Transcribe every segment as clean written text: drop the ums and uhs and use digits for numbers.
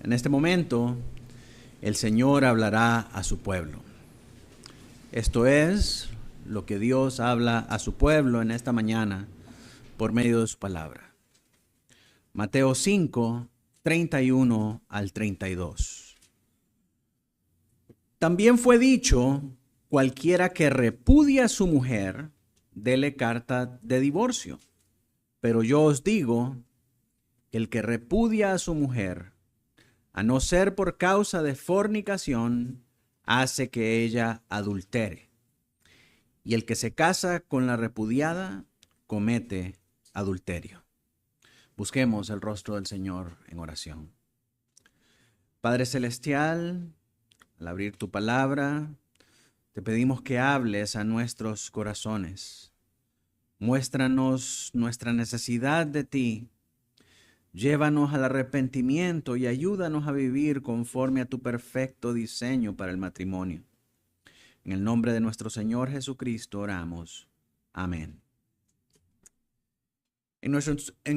En este momento, el Señor hablará a su pueblo. Esto es lo que Dios habla a su pueblo en esta mañana por medio de su palabra. Mateo 5, 31 al 32. También fue dicho, cualquiera que repudia a su mujer, dele carta de divorcio. Pero yo os digo que el que repudia a su mujer, a no ser por causa de fornicación, hace que ella adultere. Y el que se casa con la repudiada, comete adulterio. Busquemos el rostro del Señor en oración. Padre Celestial, al abrir tu palabra, te pedimos que hables a nuestros corazones. Muéstranos nuestra necesidad de ti. Llévanos al arrepentimiento y ayúdanos a vivir conforme a tu perfecto diseño para el matrimonio. En el nombre de nuestro Señor Jesucristo oramos. Amén. En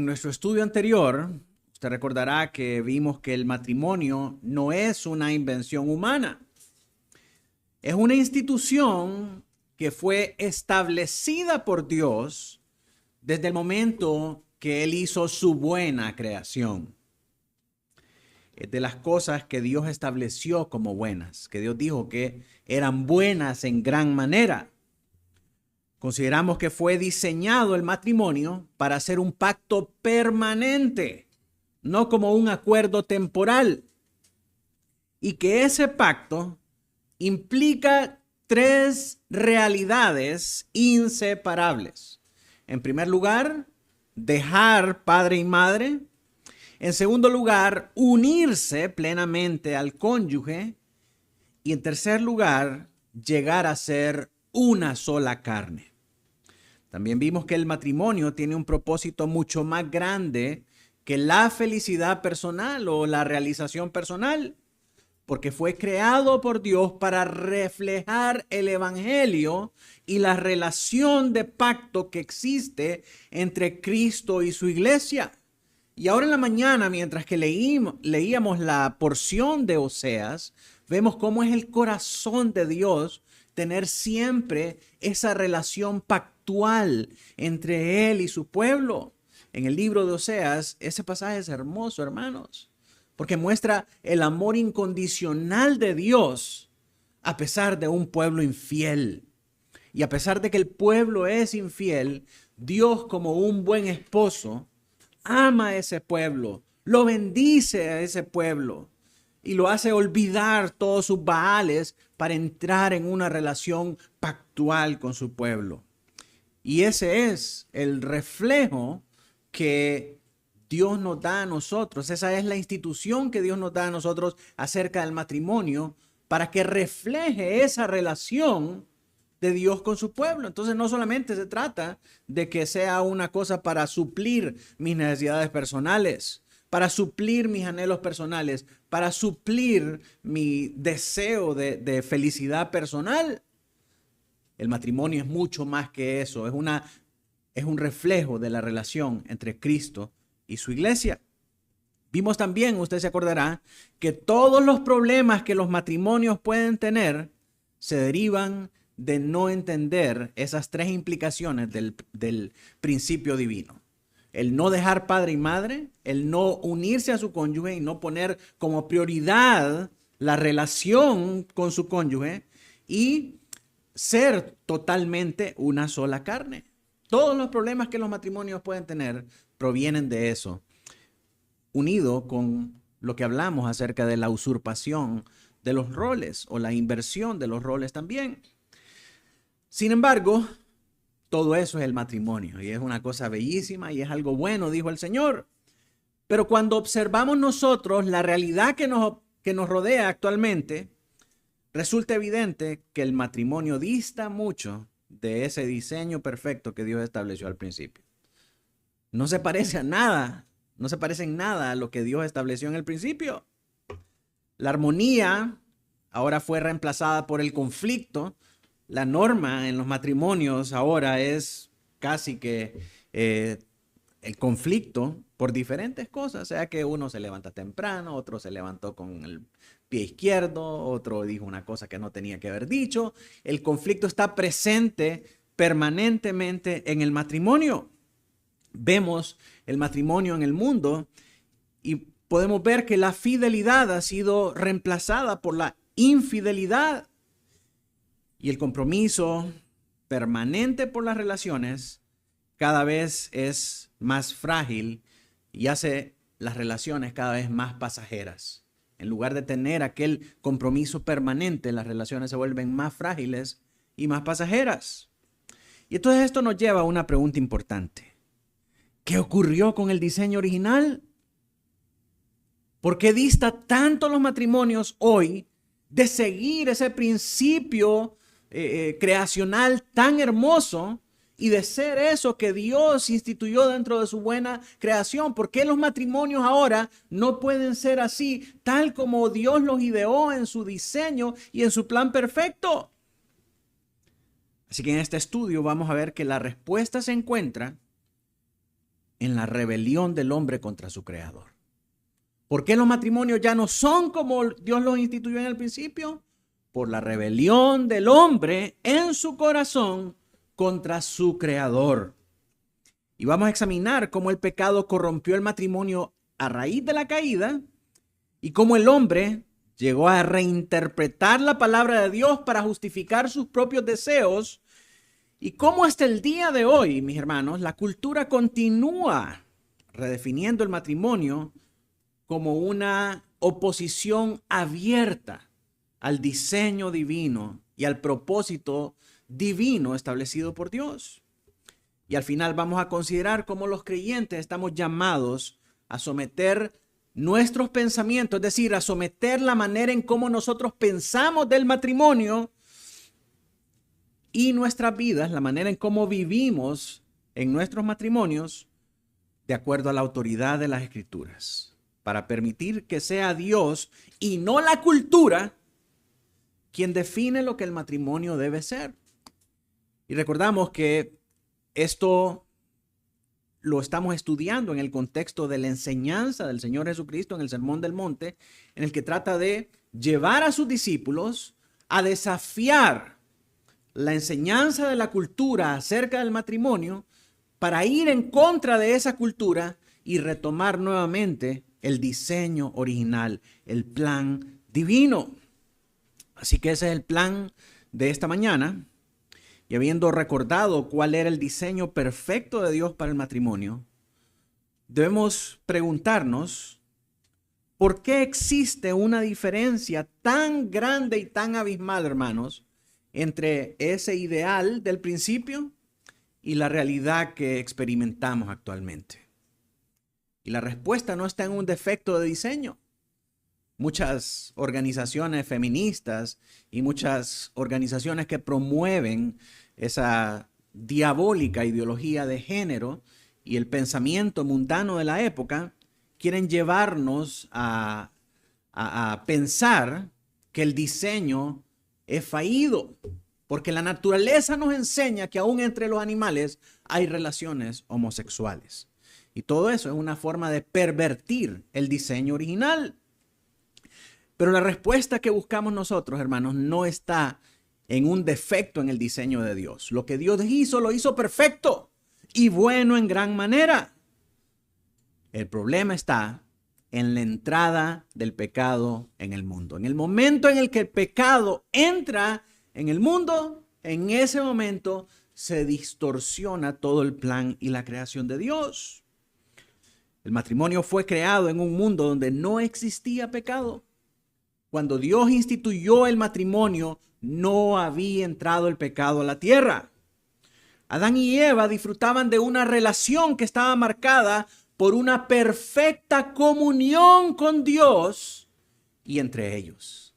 nuestro estudio anterior, usted recordará que vimos que el matrimonio no es una invención humana. Es una institución que fue establecida por Dios desde el momento que Él hizo su buena creación. Es de las cosas que Dios estableció como buenas, que Dios dijo que eran buenas en gran manera. Consideramos que fue diseñado el matrimonio para ser un pacto permanente, no como un acuerdo temporal. Y que ese pacto implica tres realidades inseparables. En primer lugar, dejar padre y madre. En segundo lugar, unirse plenamente al cónyuge. Y en tercer lugar, llegar a ser una sola carne. También vimos que el matrimonio tiene un propósito mucho más grande que la felicidad personal o la realización personal, porque fue creado por Dios para reflejar el evangelio y la relación de pacto que existe entre Cristo y su iglesia. Y ahora en la mañana, mientras que leíamos la porción de Oseas, vemos cómo es el corazón de Dios tener siempre esa relación pactual entre Él y su pueblo. En el libro de Oseas, ese pasaje es hermoso, hermanos, porque muestra el amor incondicional de Dios a pesar de un pueblo infiel. Y a pesar de que el pueblo es infiel, Dios, como un buen esposo, ama a ese pueblo, lo bendice a ese pueblo y lo hace olvidar todos sus baales para entrar en una relación pactual con su pueblo. Y ese es el reflejo que Dios nos da a nosotros. Esa es la institución que Dios nos da a nosotros acerca del matrimonio para que refleje esa relación de Dios con su pueblo. Entonces no solamente se trata de que sea una cosa para suplir mis necesidades personales, para suplir mis anhelos personales, para suplir mi deseo de felicidad personal. El matrimonio es mucho más que eso, es un reflejo de la relación entre Cristo y su iglesia. Vimos también, usted se acordará, que todos los problemas que los matrimonios pueden tener se derivan de no entender esas tres implicaciones del principio divino. El no dejar padre y madre, el no unirse a su cónyuge y no poner como prioridad la relación con su cónyuge y ser totalmente una sola carne. Todos los problemas que los matrimonios pueden tener provienen de eso, unido con lo que hablamos acerca de la usurpación de los roles o la inversión de los roles también. Sin embargo, todo eso es el matrimonio y es una cosa bellísima y es algo bueno, dijo el Señor. Pero cuando observamos nosotros la realidad que nos rodea actualmente, resulta evidente que el matrimonio dista mucho de ese diseño perfecto que Dios estableció al principio. No se parece a nada, no se parece en nada a lo que Dios estableció en el principio. La armonía ahora fue reemplazada por el conflicto. La norma en los matrimonios ahora es casi que el conflicto por diferentes cosas, o sea que uno se levanta temprano, otro se levantó con el pie izquierdo, otro dijo una cosa que no tenía que haber dicho. El conflicto está presente permanentemente en el matrimonio. Vemos el matrimonio en el mundo y podemos ver que la fidelidad ha sido reemplazada por la infidelidad. Y el compromiso permanente por las relaciones cada vez es más frágil y hace las relaciones cada vez más pasajeras. En lugar de tener aquel compromiso permanente, las relaciones se vuelven más frágiles y más pasajeras. Y entonces esto nos lleva a una pregunta importante. ¿Qué ocurrió con el diseño original? ¿Por qué dista tanto los matrimonios hoy de seguir ese principio creacional tan hermoso y de ser eso que Dios instituyó dentro de su buena creación? ¿Por qué los matrimonios ahora no pueden ser así, tal como Dios los ideó en su diseño y en su plan perfecto? Así que en este estudio vamos a ver que la respuesta se encuentra en la rebelión del hombre contra su creador. ¿Por qué los matrimonios ya no son como Dios los instituyó en el principio? Por la rebelión del hombre en su corazón contra su creador. Y vamos a examinar cómo el pecado corrompió el matrimonio a raíz de la caída y cómo el hombre llegó a reinterpretar la palabra de Dios para justificar sus propios deseos y cómo hasta el día de hoy, mis hermanos, la cultura continúa redefiniendo el matrimonio como una oposición abierta al diseño divino y al propósito divino establecido por Dios. Y al final vamos a considerar cómo los creyentes estamos llamados a someter nuestros pensamientos, es decir, a someter la manera en cómo nosotros pensamos del matrimonio y nuestras vidas, la manera en cómo vivimos en nuestros matrimonios, de acuerdo a la autoridad de las Escrituras, para permitir que sea Dios y no la cultura quien define lo que el matrimonio debe ser. Y recordamos que esto lo estamos estudiando en el contexto de la enseñanza del Señor Jesucristo en el Sermón del Monte, en el que trata de llevar a sus discípulos a desafiar la enseñanza de la cultura acerca del matrimonio para ir en contra de esa cultura y retomar nuevamente el diseño original, el plan divino. Así que ese es el plan de esta mañana. Y habiendo recordado cuál era el diseño perfecto de Dios para el matrimonio, debemos preguntarnos por qué existe una diferencia tan grande y tan abismal, hermanos, entre ese ideal del principio y la realidad que experimentamos actualmente. Y la respuesta no está en un defecto de diseño. Muchas organizaciones feministas y muchas organizaciones que promueven esa diabólica ideología de género y el pensamiento mundano de la época quieren llevarnos a pensar que el diseño es fallido, porque la naturaleza nos enseña que aún entre los animales hay relaciones homosexuales. Y todo eso es una forma de pervertir el diseño original. Pero la respuesta que buscamos nosotros, hermanos, no está en un defecto en el diseño de Dios. Lo que Dios hizo, lo hizo perfecto y bueno en gran manera. El problema está en la entrada del pecado en el mundo. En el momento en el que el pecado entra en el mundo, en ese momento se distorsiona todo el plan y la creación de Dios. El matrimonio fue creado en un mundo donde no existía pecado. Cuando Dios instituyó el matrimonio, no había entrado el pecado a la tierra. Adán y Eva disfrutaban de una relación que estaba marcada por una perfecta comunión con Dios y entre ellos.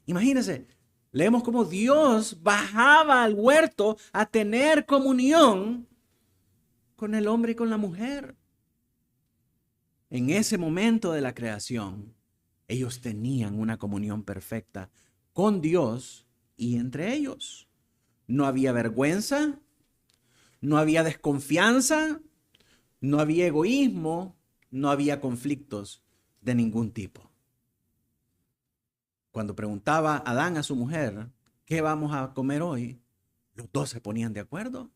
Imagínense, leemos cómo Dios bajaba al huerto a tener comunión con el hombre y con la mujer. En ese momento de la creación, ellos tenían una comunión perfecta con Dios y entre ellos. No había vergüenza, no había desconfianza, No había egoísmo, no había conflictos de ningún tipo. Cuando preguntaba Adán a su mujer, ¿qué vamos a comer hoy? Los dos se ponían de acuerdo.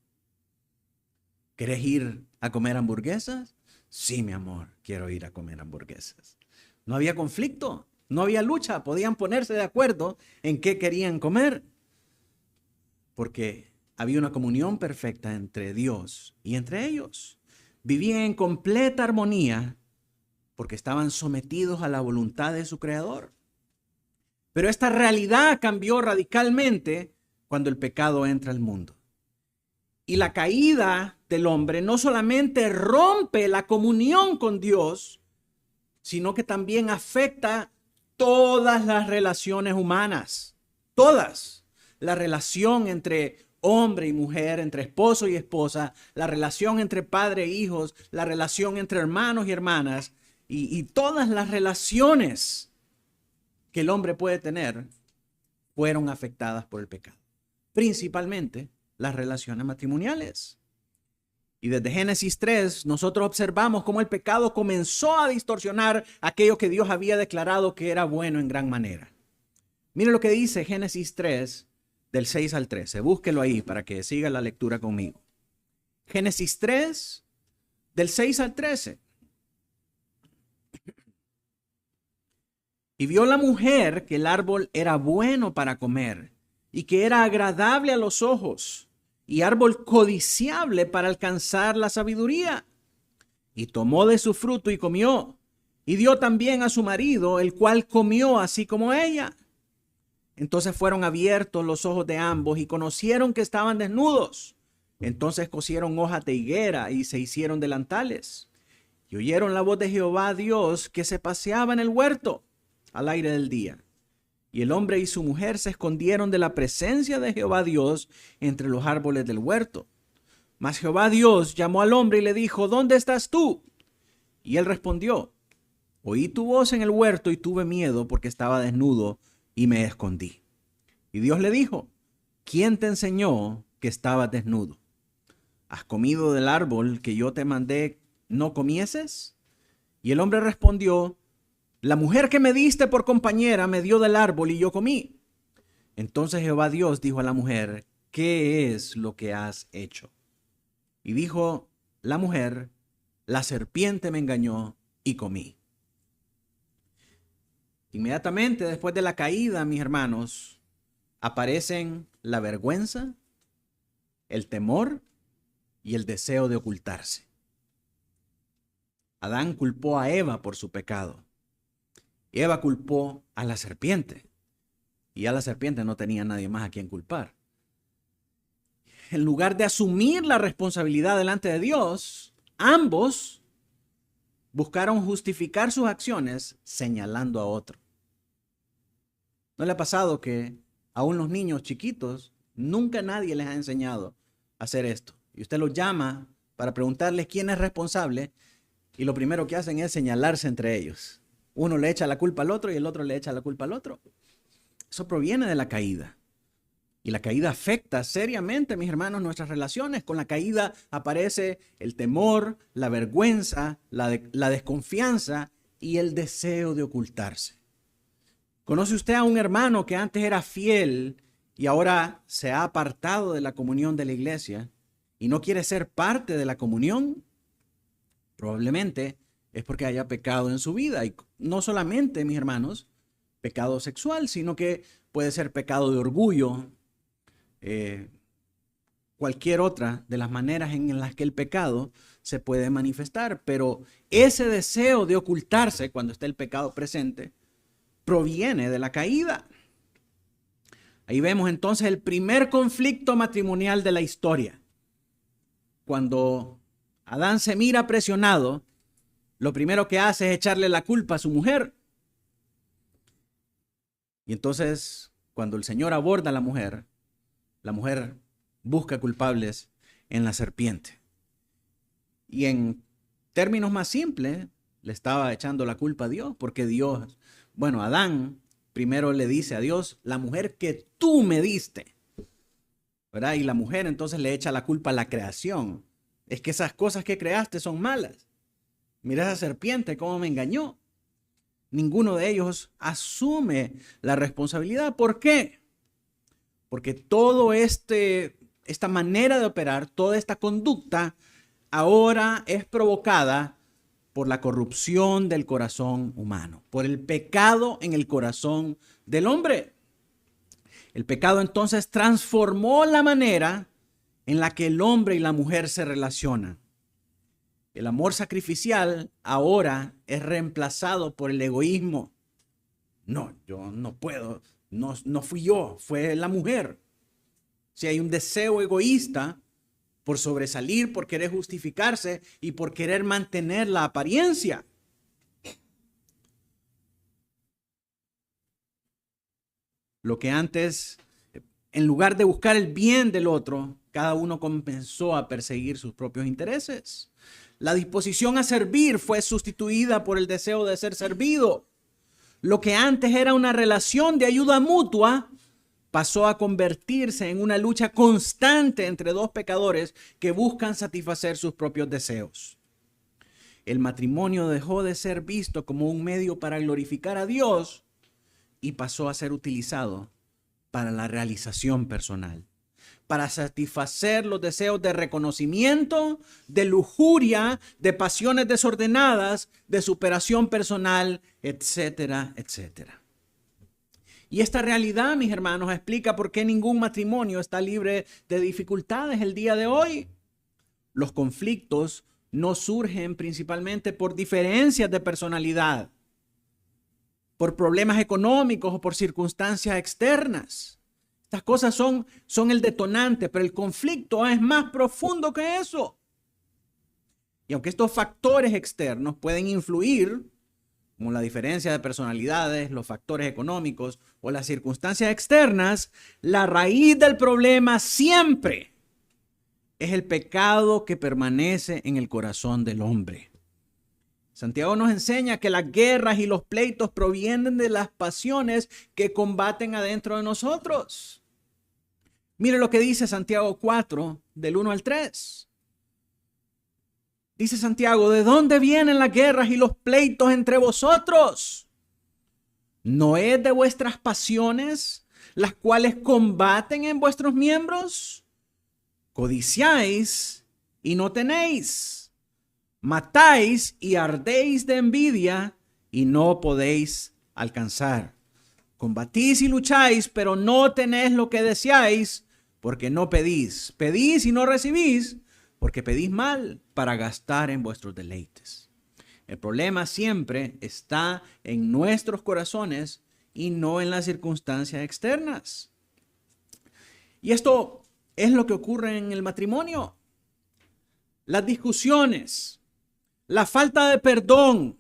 ¿Querés ir a comer hamburguesas? Sí, mi amor, quiero ir a comer hamburguesas. No había conflicto, no había lucha, podían ponerse de acuerdo en qué querían comer, porque había una comunión perfecta entre Dios y entre ellos. Vivían en completa armonía porque estaban sometidos a la voluntad de su Creador. Pero esta realidad cambió radicalmente cuando el pecado entra al mundo. Y la caída del hombre no solamente rompe la comunión con Dios, sino que también afecta todas las relaciones humanas. Todas. La relación entre hombre y mujer, entre esposo y esposa, la relación entre padre e hijos, la relación entre hermanos y hermanas, y todas las relaciones que el hombre puede tener fueron afectadas por el pecado. Principalmente las relaciones matrimoniales. Y desde Génesis 3 nosotros observamos cómo el pecado comenzó a distorsionar aquello que Dios había declarado que era bueno en gran manera. Mire lo que dice Génesis 3 del 6 al 13. Búsquelo ahí para que siga la lectura conmigo. Génesis 3 del 6 al 13. Y vio la mujer que el árbol era bueno para comer y que era agradable a los ojos y árbol codiciable para alcanzar la sabiduría. Y tomó de su fruto y comió, y dio también a su marido, el cual comió así como ella. Entonces fueron abiertos los ojos de ambos y conocieron que estaban desnudos. Entonces cosieron hojas de higuera y se hicieron delantales. Y oyeron la voz de Jehová Dios que se paseaba en el huerto al aire del día. Y el hombre y su mujer se escondieron de la presencia de Jehová Dios entre los árboles del huerto. Mas Jehová Dios llamó al hombre y le dijo, ¿dónde estás tú? Y él respondió, oí tu voz en el huerto y tuve miedo porque estaba desnudo y me escondí. Y Dios le dijo, ¿quién te enseñó que estabas desnudo? ¿Has comido del árbol que yo te mandé no comieses? Y el hombre respondió, la mujer que me diste por compañera me dio del árbol y yo comí. Entonces Jehová Dios dijo a la mujer, ¿qué es lo que has hecho? Y dijo la mujer, la serpiente me engañó y comí. Inmediatamente después de la caída, mis hermanos, aparecen la vergüenza, el temor y el deseo de ocultarse. Adán culpó a Eva por su pecado. Eva culpó a la serpiente. Y a la serpiente no tenía nadie más a quien culpar. En lugar de asumir la responsabilidad delante de Dios, ambos buscaron justificar sus acciones señalando a otro. ¿No le ha pasado que aún los niños chiquitos nunca nadie les ha enseñado a hacer esto? Y usted los llama para preguntarles quién es responsable y lo primero que hacen es señalarse entre ellos. Uno le echa la culpa al otro y el otro le echa la culpa al otro. Eso proviene de la caída. Y la caída afecta seriamente, mis hermanos, nuestras relaciones. Con la caída aparece el temor, la vergüenza, la desconfianza y el deseo de ocultarse. ¿Conoce usted a un hermano que antes era fiel y ahora se ha apartado de la comunión de la iglesia y no quiere ser parte de la comunión? Probablemente es porque haya pecado en su vida. Y no solamente, mis hermanos, pecado sexual, sino que puede ser pecado de orgullo, cualquier otra de las maneras en las que el pecado se puede manifestar. Pero ese deseo de ocultarse cuando está el pecado presente proviene de la caída. Ahí vemos entonces el primer conflicto matrimonial de la historia. Cuando Adán se mira presionado, lo primero que hace es echarle la culpa a su mujer. Y entonces, cuando el Señor aborda a la mujer busca culpables en la serpiente. Y en términos más simples, le estaba echando la culpa a Dios, porque Adán primero le dice a Dios, la mujer que tú me diste, ¿verdad? Y la mujer entonces le echa la culpa a la creación. Es que esas cosas que creaste son malas. Mira esa serpiente, cómo me engañó. Ninguno de ellos asume la responsabilidad. ¿Por qué? Porque esta manera de operar, toda esta conducta, ahora es provocada por la corrupción del corazón humano, por el pecado en el corazón del hombre. El pecado entonces transformó la manera en la que el hombre y la mujer se relacionan. El amor sacrificial ahora es reemplazado por el egoísmo. No, yo no puedo, no fui yo, fue la mujer. Si hay un deseo egoísta por sobresalir, por querer justificarse y por querer mantener la apariencia. Lo que antes, en lugar de buscar el bien del otro, cada uno comenzó a perseguir sus propios intereses. La disposición a servir fue sustituida por el deseo de ser servido. Lo que antes era una relación de ayuda mutua pasó a convertirse en una lucha constante entre dos pecadores que buscan satisfacer sus propios deseos. El matrimonio dejó de ser visto como un medio para glorificar a Dios y pasó a ser utilizado para la realización personal, para satisfacer los deseos de reconocimiento, de lujuria, de pasiones desordenadas, de superación personal, etcétera, etcétera. Y esta realidad, mis hermanos, explica por qué ningún matrimonio está libre de dificultades el día de hoy. Los conflictos no surgen principalmente por diferencias de personalidad, por problemas económicos o por circunstancias externas. Estas cosas son el detonante, pero el conflicto es más profundo que eso. Y aunque estos factores externos pueden influir, como la diferencia de personalidades, los factores económicos o las circunstancias externas, la raíz del problema siempre es el pecado que permanece en el corazón del hombre. Santiago nos enseña que las guerras y los pleitos provienen de las pasiones que combaten adentro de nosotros. Mire lo que dice Santiago 4, del 1 al 3. Dice Santiago, ¿de dónde vienen las guerras y los pleitos entre vosotros? ¿No es de vuestras pasiones las cuales combaten en vuestros miembros? Codiciáis y no tenéis. Matáis y ardéis de envidia y no podéis alcanzar. Combatís y lucháis, pero no tenéis lo que deseáis, porque no pedís. Pedís y no recibís, porque pedís mal para gastar en vuestros deleites. El problema siempre está en nuestros corazones y no en las circunstancias externas. Y esto es lo que ocurre en el matrimonio. Las discusiones, la falta de perdón,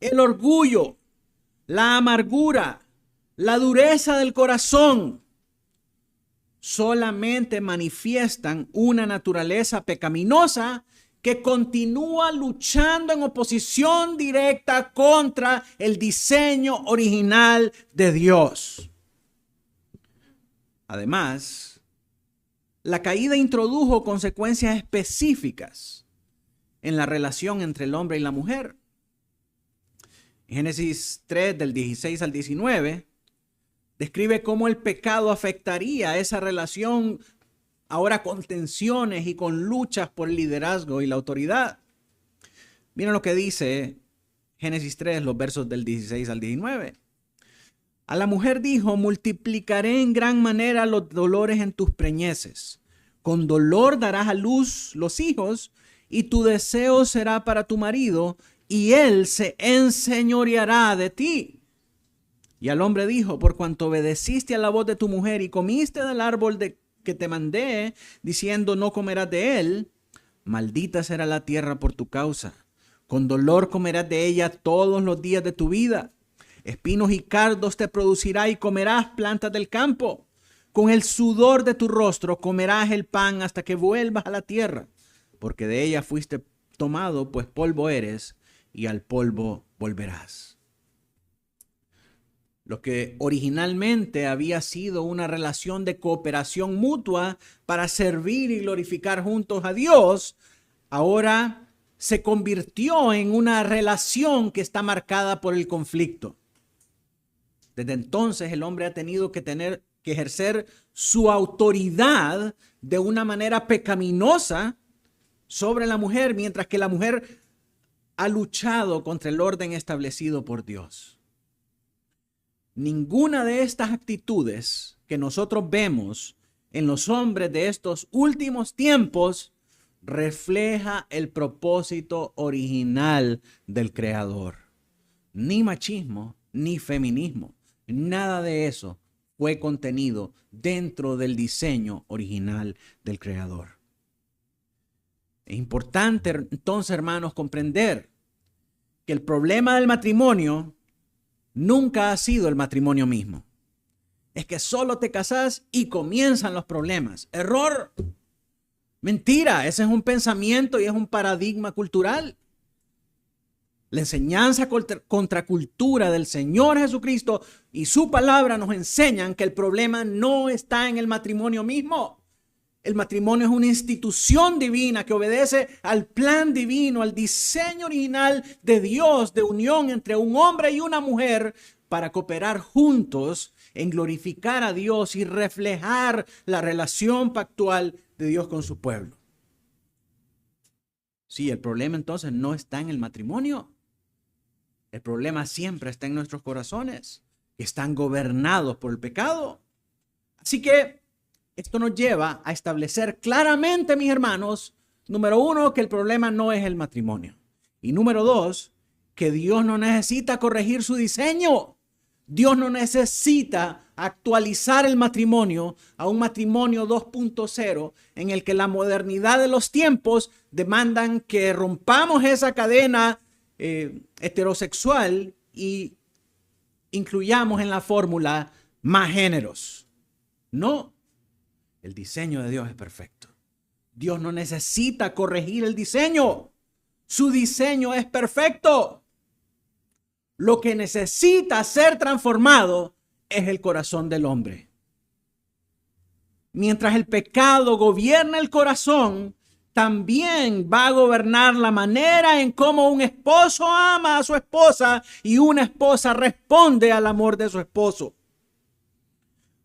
el orgullo, la amargura, la dureza del corazón, solamente manifiestan una naturaleza pecaminosa que continúa luchando en oposición directa contra el diseño original de Dios. Además, la caída introdujo consecuencias específicas en la relación entre el hombre y la mujer. En Génesis 3, del 16 al 19, describe cómo el pecado afectaría esa relación ahora con tensiones y con luchas por el liderazgo y la autoridad. Miren lo que dice Génesis 3, los versos del 16 al 19. A la mujer dijo, multiplicaré en gran manera los dolores en tus preñeces. Con dolor darás a luz los hijos y tu deseo será para tu marido y él se enseñoreará de ti. Y al hombre dijo, por cuanto obedeciste a la voz de tu mujer y comiste del árbol que te mandé, diciendo no comerás de él, maldita será la tierra por tu causa. Con dolor comerás de ella todos los días de tu vida. Espinos y cardos te producirá y comerás plantas del campo. Con el sudor de tu rostro comerás el pan hasta que vuelvas a la tierra, porque de ella fuiste tomado, pues polvo eres y al polvo volverás. Lo que originalmente había sido una relación de cooperación mutua para servir y glorificar juntos a Dios, ahora se convirtió en una relación que está marcada por el conflicto. Desde entonces el hombre ha tenido que ejercer su autoridad de una manera pecaminosa sobre la mujer, mientras que la mujer ha luchado contra el orden establecido por Dios. Ninguna de estas actitudes que nosotros vemos en los hombres de estos últimos tiempos refleja el propósito original del Creador. Ni machismo, ni feminismo. Nada de eso fue contenido dentro del diseño original del Creador. Es importante entonces, hermanos, comprender que el problema del matrimonio nunca ha sido el matrimonio mismo. Es que solo te casas y comienzan los problemas. Error. Mentira. Ese es un pensamiento y es un paradigma cultural. La enseñanza contracultura del Señor Jesucristo y su palabra nos enseñan que el problema no está en el matrimonio mismo. El matrimonio es una institución divina que obedece al plan divino, al diseño original de Dios de unión entre un hombre y una mujer para cooperar juntos en glorificar a Dios y reflejar la relación pactual de Dios con su pueblo. Sí, el problema entonces no está en el matrimonio. El problema siempre está en nuestros corazones, que están gobernados por el pecado. Así que esto nos lleva a establecer claramente, mis hermanos, número uno, que el problema no es el matrimonio. Y número dos, que Dios no necesita corregir su diseño. Dios no necesita actualizar el matrimonio a un matrimonio 2.0 en el que la modernidad de los tiempos demandan que rompamos esa cadena heterosexual y incluyamos en la fórmula más géneros. No. El diseño de Dios es perfecto. Dios no necesita corregir el diseño. Su diseño es perfecto. Lo que necesita ser transformado es el corazón del hombre. Mientras el pecado gobierna el corazón, también va a gobernar la manera en cómo un esposo ama a su esposa y una esposa responde al amor de su esposo.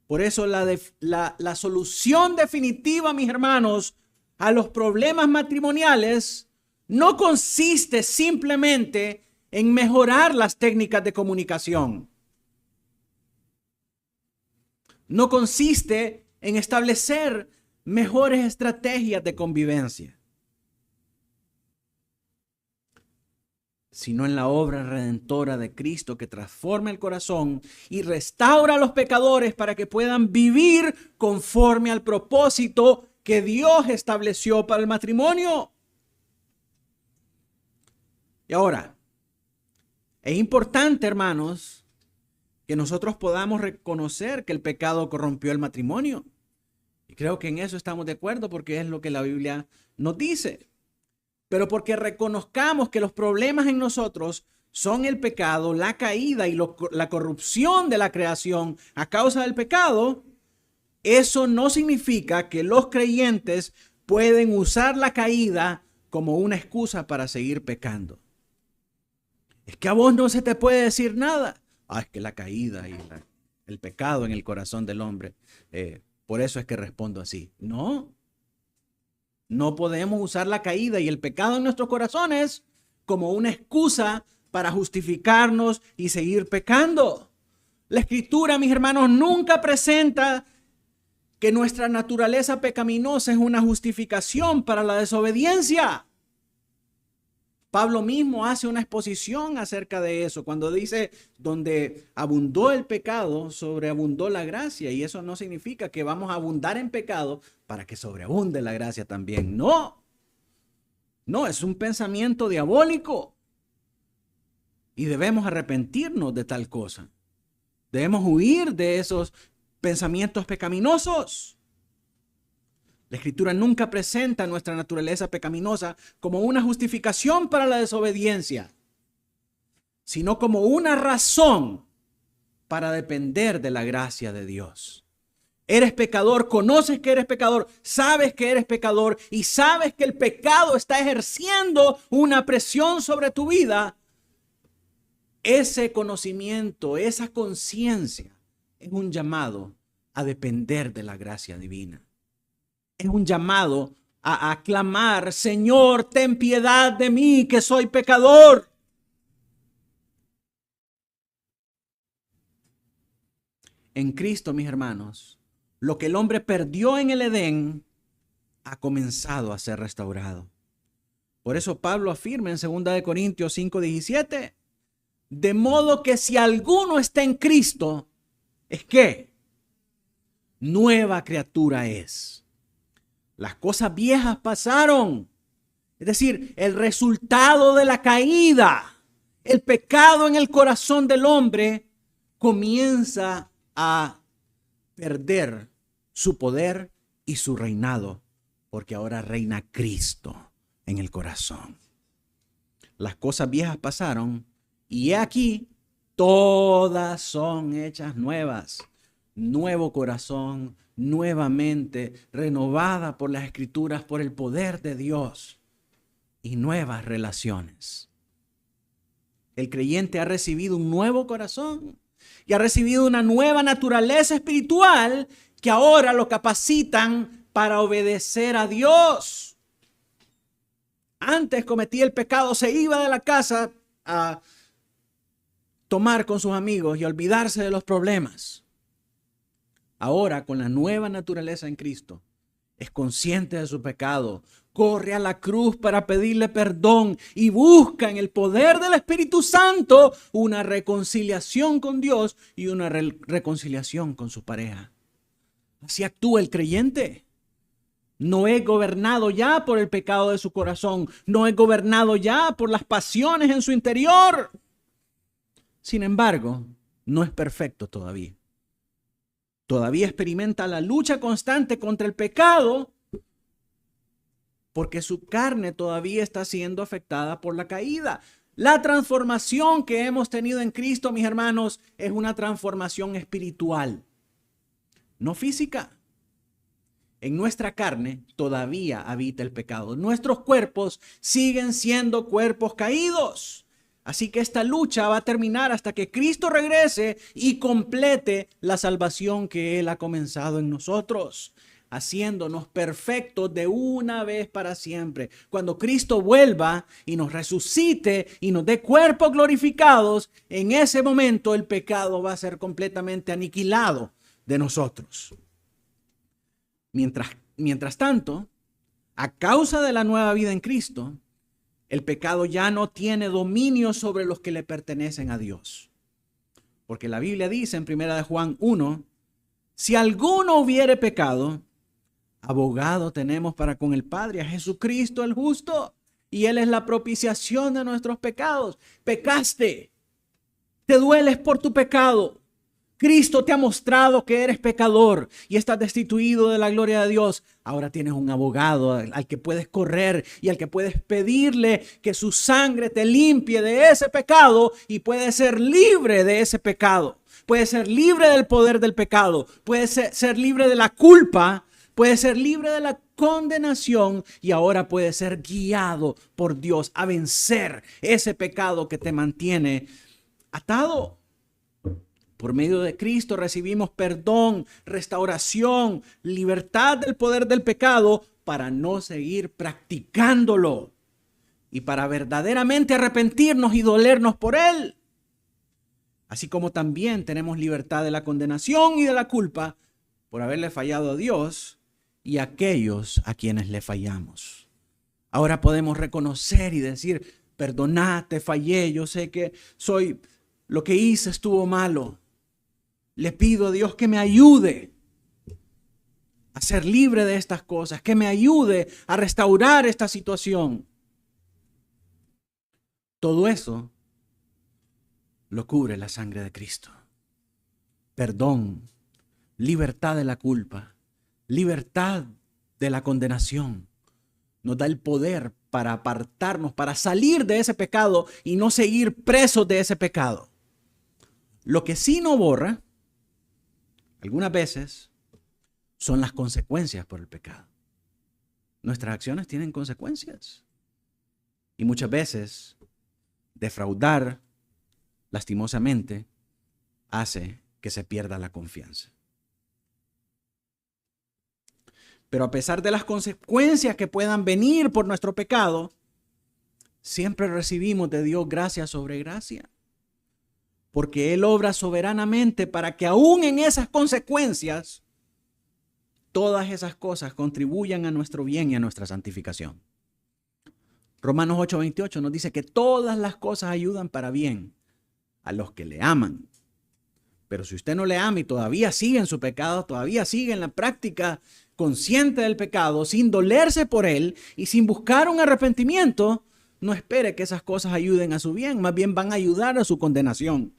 Por eso la solución definitiva, mis hermanos, a los problemas matrimoniales no consiste simplemente en mejorar las técnicas de comunicación. No consiste en establecer mejores estrategias de convivencia, sino en la obra redentora de Cristo que transforma el corazón y restaura a los pecadores para que puedan vivir conforme al propósito que Dios estableció para el matrimonio. Y ahora, es importante, hermanos, que nosotros podamos reconocer que el pecado corrompió el matrimonio. Y creo que en eso estamos de acuerdo porque es lo que la Biblia nos dice. Pero porque reconozcamos que los problemas en nosotros son el pecado, la caída y la corrupción de la creación a causa del pecado, eso no significa que los creyentes pueden usar la caída como una excusa para seguir pecando. Es que a vos no se te puede decir nada. Es que la caída y el pecado en el corazón del hombre, por eso es que respondo así. No podemos usar la caída y el pecado en nuestros corazones como una excusa para justificarnos y seguir pecando. La Escritura, mis hermanos, nunca presenta que nuestra naturaleza pecaminosa es una justificación para la desobediencia. Pablo mismo hace una exposición acerca de eso cuando dice, donde abundó el pecado, sobreabundó la gracia. Y eso no significa que vamos a abundar en pecado para que sobreabunde la gracia también. No, es un pensamiento diabólico. Y debemos arrepentirnos de tal cosa. Debemos huir de esos pensamientos pecaminosos. La Escritura nunca presenta nuestra naturaleza pecaminosa como una justificación para la desobediencia, sino como una razón para depender de la gracia de Dios. Eres pecador, conoces que eres pecador, sabes que eres pecador y sabes que el pecado está ejerciendo una presión sobre tu vida. Ese conocimiento, esa conciencia es un llamado a depender de la gracia divina. Es un llamado a aclamar: Señor, ten piedad de mí, que soy pecador. En Cristo, mis hermanos, lo que el hombre perdió en el Edén ha comenzado a ser restaurado. Por eso Pablo afirma en 2 Corintios 5:17, de modo que si alguno está en Cristo, ¿es qué? Nueva criatura es. Las cosas viejas pasaron. Es decir, el resultado de la caída, el pecado en el corazón del hombre, comienza a perder su poder y su reinado, porque ahora reina Cristo en el corazón. Las cosas viejas pasaron y he aquí, todas son hechas nuevas. Nuevo corazón, nuevamente renovada por las Escrituras, por el poder de Dios, y nuevas relaciones. El creyente ha recibido un nuevo corazón y ha recibido una nueva naturaleza espiritual que ahora lo capacitan para obedecer a Dios. Antes cometía el pecado, se iba de la casa a tomar con sus amigos y olvidarse de los problemas. Ahora, con la nueva naturaleza en Cristo, es consciente de su pecado, corre a la cruz para pedirle perdón y busca en el poder del Espíritu Santo una reconciliación con Dios y una reconciliación con su pareja. Así actúa el creyente. No es gobernado ya por el pecado de su corazón, no es gobernado ya por las pasiones en su interior. Sin embargo, no es perfecto todavía. Todavía experimenta la lucha constante contra el pecado porque su carne todavía está siendo afectada por la caída. La transformación que hemos tenido en Cristo, mis hermanos, es una transformación espiritual, no física. En nuestra carne todavía habita el pecado. Nuestros cuerpos siguen siendo cuerpos caídos. Así que esta lucha va a terminar hasta que Cristo regrese y complete la salvación que Él ha comenzado en nosotros, haciéndonos perfectos de una vez para siempre. Cuando Cristo vuelva y nos resucite y nos dé cuerpos glorificados, en ese momento el pecado va a ser completamente aniquilado de nosotros. Mientras tanto, a causa de la nueva vida en Cristo, el pecado ya no tiene dominio sobre los que le pertenecen a Dios. Porque la Biblia dice en 1 Juan 1, si alguno hubiere pecado, abogado tenemos para con el Padre, a Jesucristo el justo, y Él es la propiciación de nuestros pecados. Pecaste, te dueles por tu pecado. Cristo te ha mostrado que eres pecador y estás destituido de la gloria de Dios. Ahora tienes un abogado al que puedes correr y al que puedes pedirle que su sangre te limpie de ese pecado y puedes ser libre de ese pecado. Puedes ser libre del poder del pecado. Puedes ser libre de la culpa. Puedes ser libre de la condenación y ahora puedes ser guiado por Dios a vencer ese pecado que te mantiene atado. Por medio de Cristo recibimos perdón, restauración, libertad del poder del pecado para no seguir practicándolo y para verdaderamente arrepentirnos y dolernos por él. Así como también tenemos libertad de la condenación y de la culpa por haberle fallado a Dios y a aquellos a quienes le fallamos. Ahora podemos reconocer y decir, perdonad, te fallé, yo sé que lo que hice estuvo malo. Le pido a Dios que me ayude a ser libre de estas cosas, que me ayude a restaurar esta situación. Todo eso lo cubre la sangre de Cristo. Perdón, libertad de la culpa, libertad de la condenación. Nos da el poder para apartarnos, para salir de ese pecado y no seguir presos de ese pecado. Lo que sí no borra, algunas veces, son las consecuencias por el pecado. Nuestras acciones tienen consecuencias. Y muchas veces, defraudar, lastimosamente, hace que se pierda la confianza. Pero a pesar de las consecuencias que puedan venir por nuestro pecado, siempre recibimos de Dios gracia sobre gracia. Porque Él obra soberanamente para que aún en esas consecuencias, todas esas cosas contribuyan a nuestro bien y a nuestra santificación. Romanos 8:28 nos dice que todas las cosas ayudan para bien a los que le aman. Pero si usted no le ama y todavía sigue en su pecado, todavía sigue en la práctica consciente del pecado, sin dolerse por él y sin buscar un arrepentimiento, no espere que esas cosas ayuden a su bien, más bien van a ayudar a su condenación.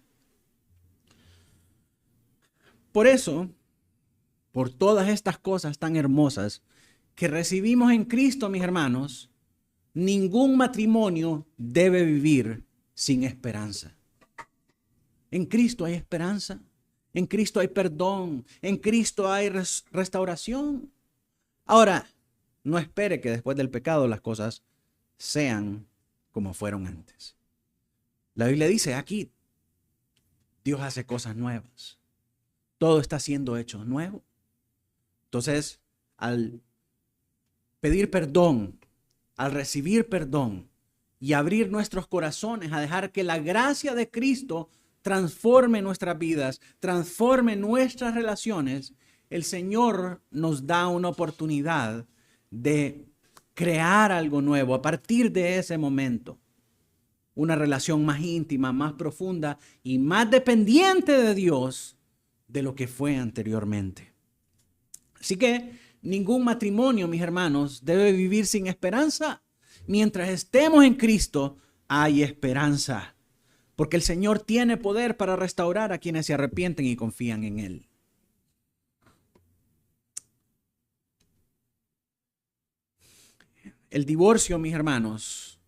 Por eso, por todas estas cosas tan hermosas que recibimos en Cristo, mis hermanos, ningún matrimonio debe vivir sin esperanza. En Cristo hay esperanza, en Cristo hay perdón, en Cristo hay restauración. Ahora, no espere que después del pecado las cosas sean como fueron antes. La Biblia dice aquí, Dios hace cosas nuevas. Todo está siendo hecho nuevo. Entonces, al pedir perdón, al recibir perdón y abrir nuestros corazones a dejar que la gracia de Cristo transforme nuestras vidas, transforme nuestras relaciones, el Señor nos da una oportunidad de crear algo nuevo a partir de ese momento. Una relación más íntima, más profunda y más dependiente de Dios de lo que fue anteriormente. Así que ningún matrimonio, mis hermanos, debe vivir sin esperanza. Mientras estemos en Cristo, hay esperanza. Porque el Señor tiene poder para restaurar a quienes se arrepienten y confían en Él. El divorcio, mis hermanos,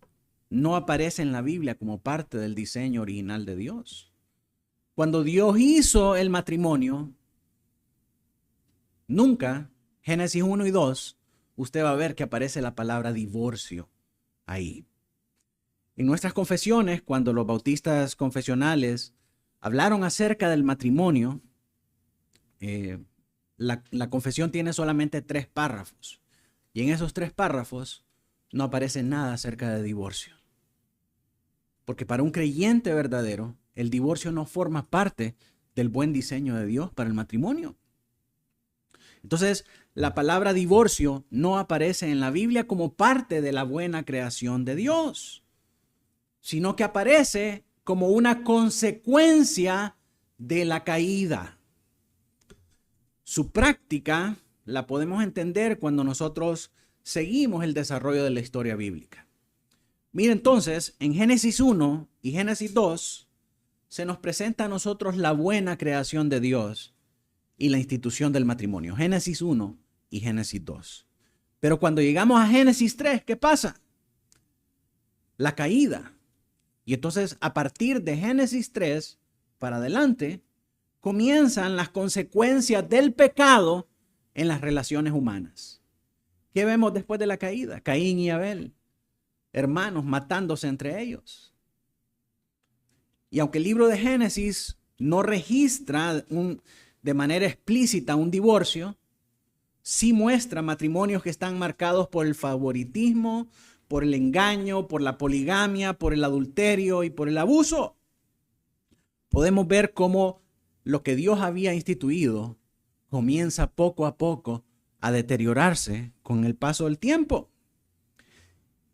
no aparece en la Biblia como parte del diseño original de Dios. Cuando Dios hizo el matrimonio, nunca, Génesis 1 y 2, usted va a ver que aparece la palabra divorcio ahí. En nuestras confesiones, cuando los bautistas confesionales hablaron acerca del matrimonio, la confesión tiene solamente 3 párrafos. Y en esos 3 párrafos no aparece nada acerca de divorcio. Porque para un creyente verdadero, el divorcio no forma parte del buen diseño de Dios para el matrimonio. Entonces, la palabra divorcio no aparece en la Biblia como parte de la buena creación de Dios, sino que aparece como una consecuencia de la caída. Su práctica la podemos entender cuando nosotros seguimos el desarrollo de la historia bíblica. Mira entonces, en Génesis 1 y Génesis 2 se nos presenta a nosotros la buena creación de Dios y la institución del matrimonio. Génesis 1 y Génesis 2. Pero cuando llegamos a Génesis 3, ¿qué pasa? La caída. Y entonces, a partir de Génesis 3 para adelante, comienzan las consecuencias del pecado en las relaciones humanas. ¿Qué vemos después de la caída? Caín y Abel, hermanos matándose entre ellos. Y aunque el libro de Génesis no registra de manera explícita un divorcio, sí muestra matrimonios que están marcados por el favoritismo, por el engaño, por la poligamia, por el adulterio y por el abuso. Podemos ver cómo lo que Dios había instituido comienza poco a poco a deteriorarse con el paso del tiempo.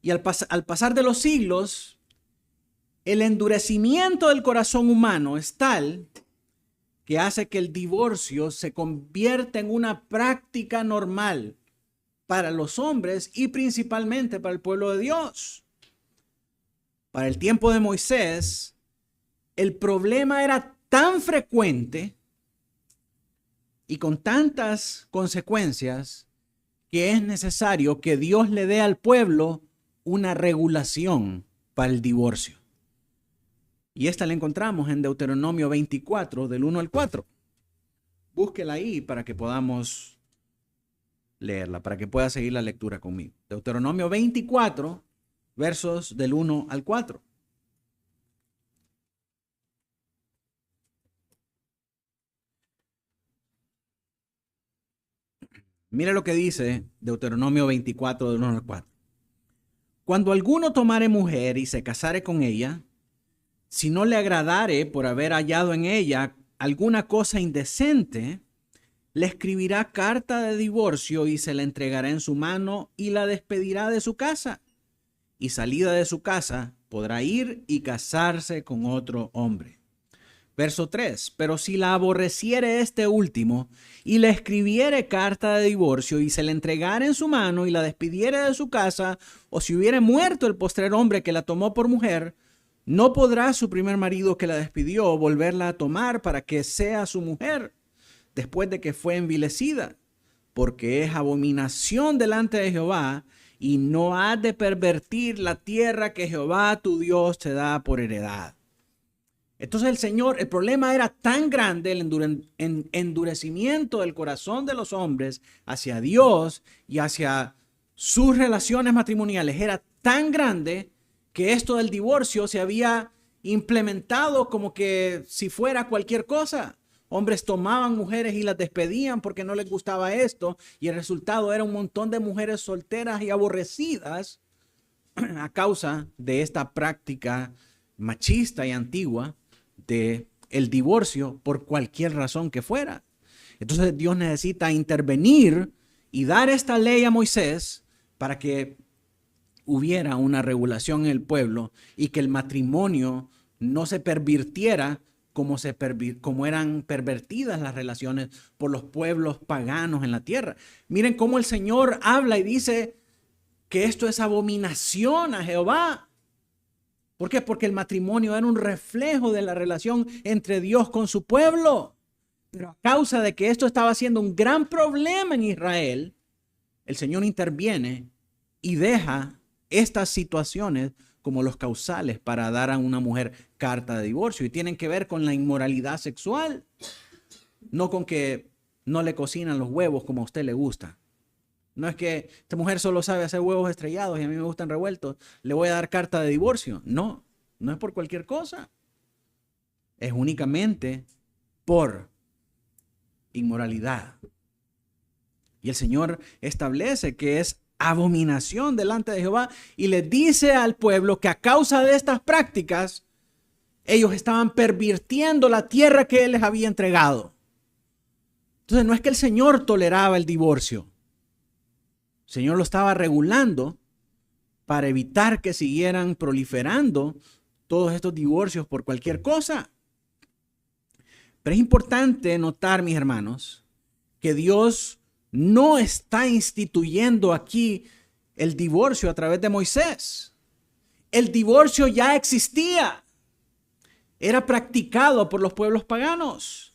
Y al pasar de los siglos, el endurecimiento del corazón humano es tal que hace que el divorcio se convierta en una práctica normal para los hombres y principalmente para el pueblo de Dios. Para el tiempo de Moisés, el problema era tan frecuente y con tantas consecuencias que es necesario que Dios le dé al pueblo una regulación para el divorcio. Y esta la encontramos en Deuteronomio 24, del 1 al 4. Búsquela ahí para que podamos leerla, para que pueda seguir la lectura conmigo. Deuteronomio 24, versos del 1 al 4. Mire lo que dice Deuteronomio 24, del 1 al 4. Cuando alguno tomare mujer y se casare con ella, si no le agradare por haber hallado en ella alguna cosa indecente, le escribirá carta de divorcio y se la entregará en su mano y la despedirá de su casa. Y salida de su casa podrá ir y casarse con otro hombre. Verso 3. Pero si la aborreciere este último y le escribiere carta de divorcio y se la entregare en su mano y la despidiere de su casa, o si hubiere muerto el postrer hombre que la tomó por mujer, no podrá su primer marido que la despidió volverla a tomar para que sea su mujer después de que fue envilecida, porque es abominación delante de Jehová, y no has de pervertir la tierra que Jehová tu Dios te da por heredad. Entonces el problema era tan grande, el endurecimiento del corazón de los hombres hacia Dios y hacia sus relaciones matrimoniales era tan grande que esto del divorcio se había implementado como que si fuera cualquier cosa. Hombres tomaban mujeres y las despedían porque no les gustaba esto, y el resultado era un montón de mujeres solteras y aborrecidas a causa de esta práctica machista y antigua de el divorcio por cualquier razón que fuera. Entonces Dios necesita intervenir y dar esta ley a Moisés para que hubiera una regulación en el pueblo y que el matrimonio no se pervirtiera como eran pervertidas las relaciones por los pueblos paganos en la tierra. Miren cómo el Señor habla y dice que esto es abominación a Jehová. ¿Por qué? Porque el matrimonio era un reflejo de la relación entre Dios con su pueblo. Pero a causa de que esto estaba siendo un gran problema en Israel, el Señor interviene y deja estas situaciones como los causales para dar a una mujer carta de divorcio. Y tienen que ver con la inmoralidad sexual, no con que no le cocinan los huevos como a usted le gusta. No es que esta mujer solo sabe hacer huevos estrellados y a mí me gustan revueltos, le voy a dar carta de divorcio. No, no es por cualquier cosa. Es únicamente por inmoralidad. Y el Señor establece que es abominación delante de Jehová y le dice al pueblo que a causa de estas prácticas ellos estaban pervirtiendo la tierra que Él les había entregado. Entonces no es que el Señor toleraba el divorcio. El Señor lo estaba regulando para evitar que siguieran proliferando todos estos divorcios por cualquier cosa. Pero es importante notar, mis hermanos, que Dios no está instituyendo aquí el divorcio a través de Moisés. El divorcio ya existía. Era practicado por los pueblos paganos.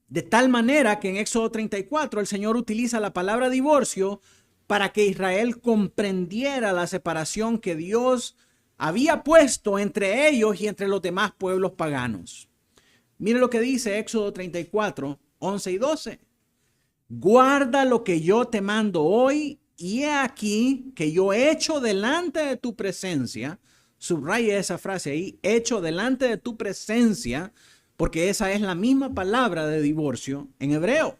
De tal manera que en Éxodo 34 el Señor utiliza la palabra divorcio para que Israel comprendiera la separación que Dios había puesto entre ellos y entre los demás pueblos paganos. Mire lo que dice Éxodo 34, 11 y 12. Guarda lo que yo te mando hoy, y he aquí que yo echo delante de tu presencia. Subraya esa frase ahí, echo delante de tu presencia, porque esa es la misma palabra de divorcio en hebreo.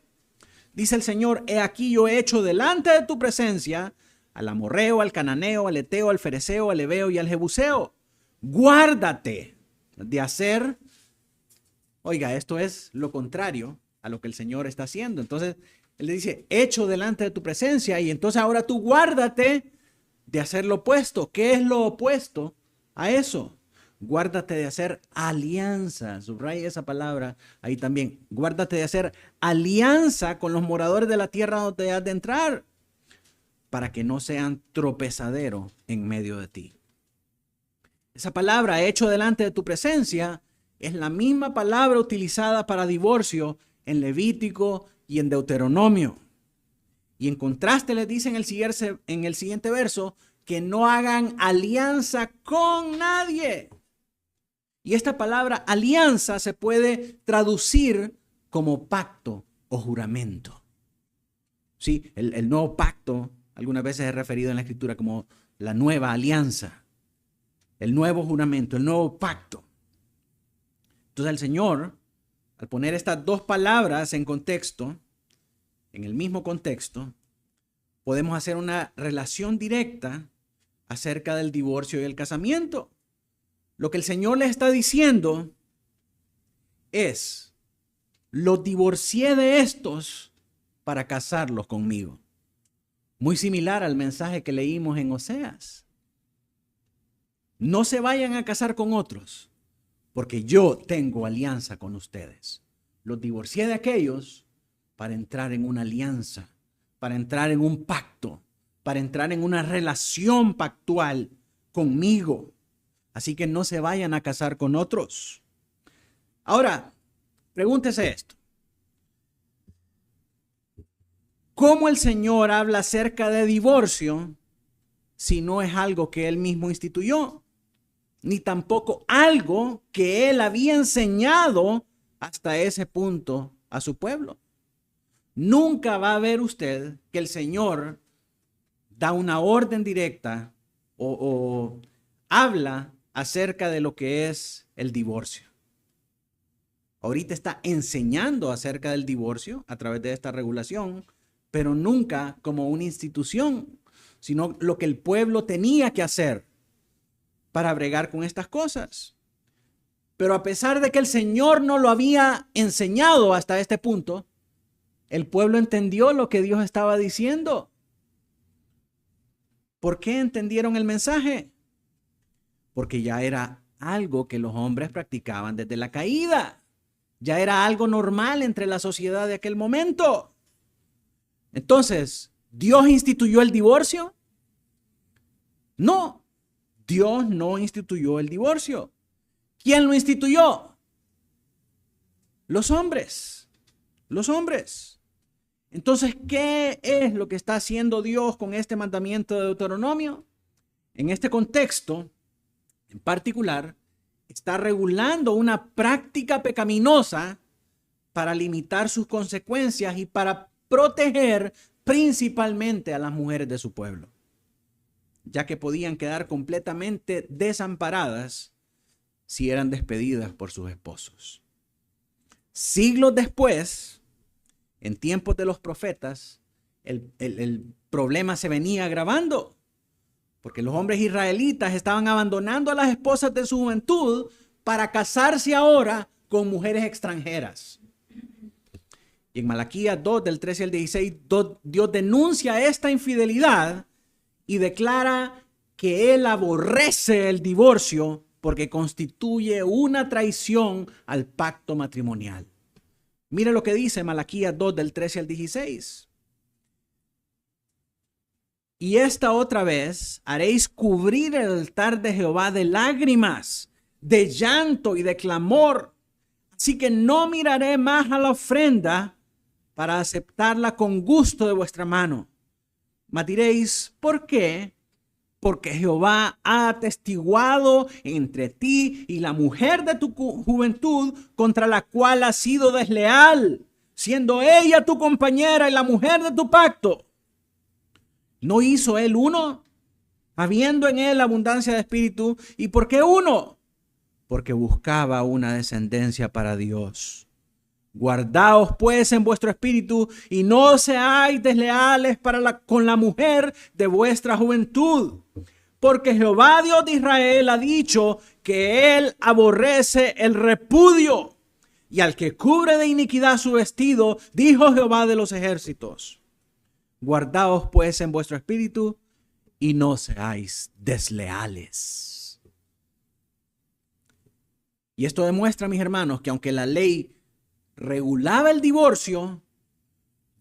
Dice el Señor, he aquí yo echo delante de tu presencia al amorreo, al cananeo, al eteo, al fereceo, al heveo y al jebuseo. Guárdate de hacer. Oiga, esto es lo contrario a lo que el Señor está haciendo. Entonces, Él le dice, echo delante de tu presencia, y entonces ahora tú guárdate de hacer lo opuesto. ¿Qué es lo opuesto a eso? Guárdate de hacer alianza. Subraya esa palabra ahí también. Guárdate de hacer alianza con los moradores de la tierra donde has de entrar, para que no sean tropezadero en medio de ti. Esa palabra, hecho delante de tu presencia, es la misma palabra utilizada para divorcio en Levítico y en Deuteronomio. Y en contraste les dice en el siguiente verso que no hagan alianza con nadie. Y esta palabra alianza se puede traducir como pacto o juramento. Sí, el nuevo pacto algunas veces es referido en la Escritura como la nueva alianza, el nuevo juramento, el nuevo pacto. Entonces el Señor, al poner estas dos palabras en contexto, en el mismo contexto, podemos hacer una relación directa acerca del divorcio y el casamiento. Lo que el Señor le está diciendo es: los divorcié de estos para casarlos conmigo. Muy similar al mensaje que leímos en Oseas. No se vayan a casar con otros, porque yo tengo alianza con ustedes. Los divorcié de aquellos para entrar en una alianza, para entrar en un pacto, para entrar en una relación pactual conmigo. Así que no se vayan a casar con otros. Ahora, pregúntese esto. ¿Cómo el Señor habla acerca de divorcio si no es algo que Él mismo instituyó? Ni tampoco algo que Él había enseñado hasta ese punto a su pueblo. Nunca va a ver usted que el Señor da una orden directa o habla acerca de lo que es el divorcio. Ahorita está enseñando acerca del divorcio a través de esta regulación, pero nunca como una institución, sino lo que el pueblo tenía que hacer para bregar con estas cosas. Pero a pesar de que el Señor no lo había enseñado hasta este punto, el pueblo entendió lo que Dios estaba diciendo. ¿Por qué entendieron el mensaje? Porque ya era algo que los hombres practicaban desde la caída. Ya era algo normal entre la sociedad de aquel momento. Entonces, ¿Dios instituyó el divorcio? No, Dios no instituyó el divorcio. ¿Quién lo instituyó? Los hombres. Los hombres. Entonces, ¿qué es lo que está haciendo Dios con este mandamiento de Deuteronomio? En este contexto, en particular, está regulando una práctica pecaminosa para limitar sus consecuencias y para proteger principalmente a las mujeres de su pueblo, ya que podían quedar completamente desamparadas si eran despedidas por sus esposos. Siglos después, en tiempos de los profetas, el problema se venía agravando, porque los hombres israelitas estaban abandonando a las esposas de su juventud para casarse ahora con mujeres extranjeras. Y en Malaquías 2, del 13 al 16, Dios denuncia esta infidelidad y declara que Él aborrece el divorcio porque constituye una traición al pacto matrimonial. Mire lo que dice Malaquías 2, del 13 al 16. Y esta otra vez haréis cubrir el altar de Jehová de lágrimas, de llanto y de clamor. Así que no miraré más a la ofrenda para aceptarla con gusto de vuestra mano. Mas diréis, ¿por qué? Porque Jehová ha atestiguado entre ti y la mujer de tu juventud, contra la cual has sido desleal, siendo ella tu compañera y la mujer de tu pacto. ¿No hizo él uno, habiendo en él abundancia de espíritu? ¿Y por qué uno? Porque buscaba una descendencia para Dios. Guardaos pues en vuestro espíritu y no seáis desleales con la mujer de vuestra juventud. Porque Jehová Dios de Israel ha dicho que Él aborrece el repudio. Y al que cubre de iniquidad su vestido, dijo Jehová de los ejércitos. Guardaos pues en vuestro espíritu y no seáis desleales. Y esto demuestra, mis hermanos, que aunque la ley regulaba el divorcio,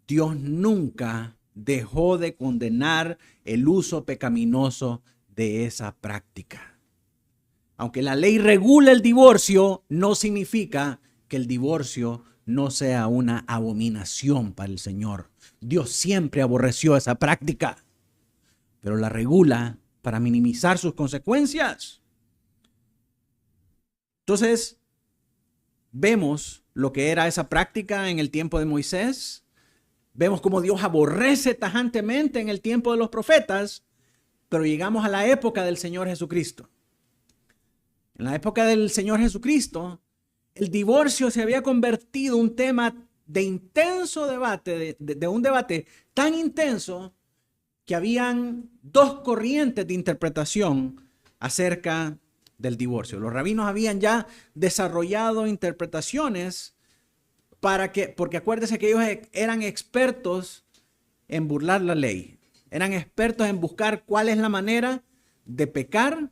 Dios nunca dejó de condenar el uso pecaminoso de esa práctica. Aunque la ley regula el divorcio, no significa que el divorcio no sea una abominación para el Señor. Dios siempre aborreció esa práctica, pero la regula para minimizar sus consecuencias. Entonces, vemos lo que era esa práctica en el tiempo de Moisés. Vemos cómo Dios aborrece tajantemente en el tiempo de los profetas, pero llegamos a la época del Señor Jesucristo. En la época del Señor Jesucristo, el divorcio se había convertido en un tema de intenso debate, de un debate tan intenso que habían dos corrientes de interpretación acerca del divorcio. Los rabinos habían ya desarrollado interpretaciones porque acuérdense que ellos eran expertos en burlar la ley. Eran expertos en buscar cuál es la manera de pecar,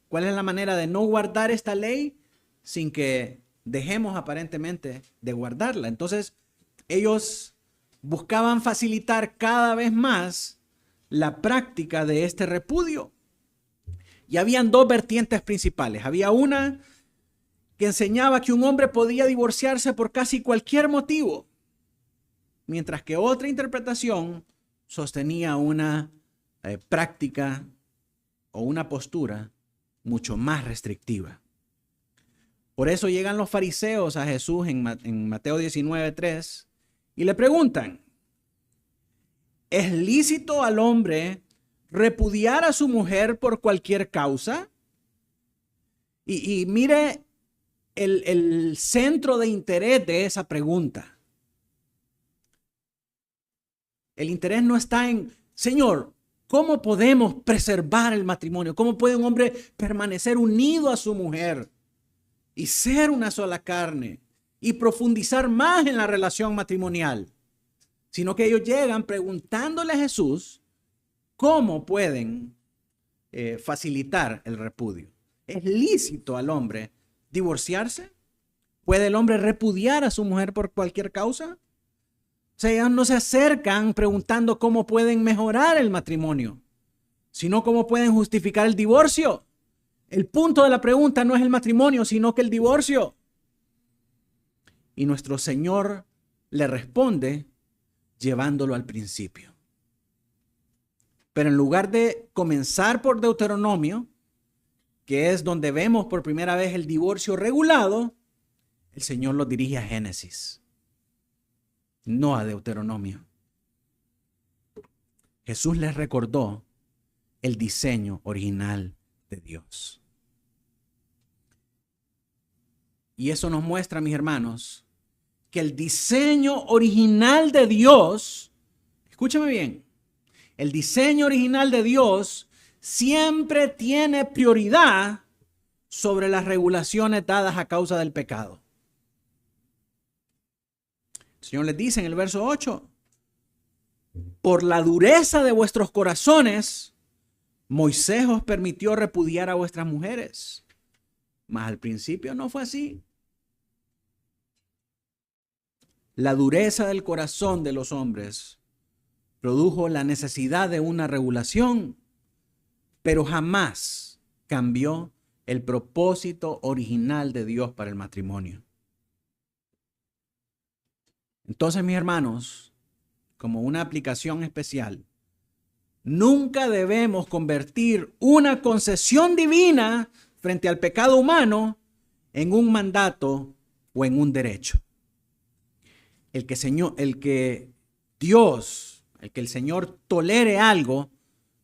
cuál es la manera de no guardar esta ley sin que dejemos aparentemente de guardarla. Entonces, ellos buscaban facilitar cada vez más la práctica de este repudio. Y habían dos vertientes principales. Había una que enseñaba que un hombre podía divorciarse por casi cualquier motivo, mientras que otra interpretación sostenía una práctica o una postura mucho más restrictiva. Por eso llegan los fariseos a Jesús en Mateo 19:3 y le preguntan: ¿es lícito al hombre repudiar a su mujer por cualquier causa? Y mire el centro de interés de esa pregunta. El interés no está en, Señor, ¿cómo podemos preservar el matrimonio? ¿Cómo puede un hombre permanecer unido a su mujer y ser una sola carne y profundizar más en la relación matrimonial? Sino que ellos llegan preguntándole a Jesús cómo pueden facilitar el repudio. ¿Es lícito al hombre divorciarse? ¿Puede el hombre repudiar a su mujer por cualquier causa? O sea, ellos no se acercan preguntando cómo pueden mejorar el matrimonio, sino cómo pueden justificar el divorcio. El punto de la pregunta no es el matrimonio, sino que el divorcio. Y nuestro Señor le responde llevándolo al principio. Pero en lugar de comenzar por Deuteronomio, que es donde vemos por primera vez el divorcio regulado, el Señor lo dirige a Génesis, no a Deuteronomio. Jesús les recordó el diseño original de Dios. Y eso nos muestra, mis hermanos, que el diseño original de Dios, escúchame bien, el diseño original de Dios siempre tiene prioridad sobre las regulaciones dadas a causa del pecado. El Señor les dice en el verso 8, por la dureza de vuestros corazones, Moisés os permitió repudiar a vuestras mujeres. Mas al principio no fue así. La dureza del corazón de los hombres produjo la necesidad de una regulación, pero jamás cambió el propósito original de Dios para el matrimonio. Entonces, mis hermanos, como una aplicación especial, nunca debemos convertir una concesión divina frente al pecado humano en un mandato o en un derecho. El que el Señor tolere algo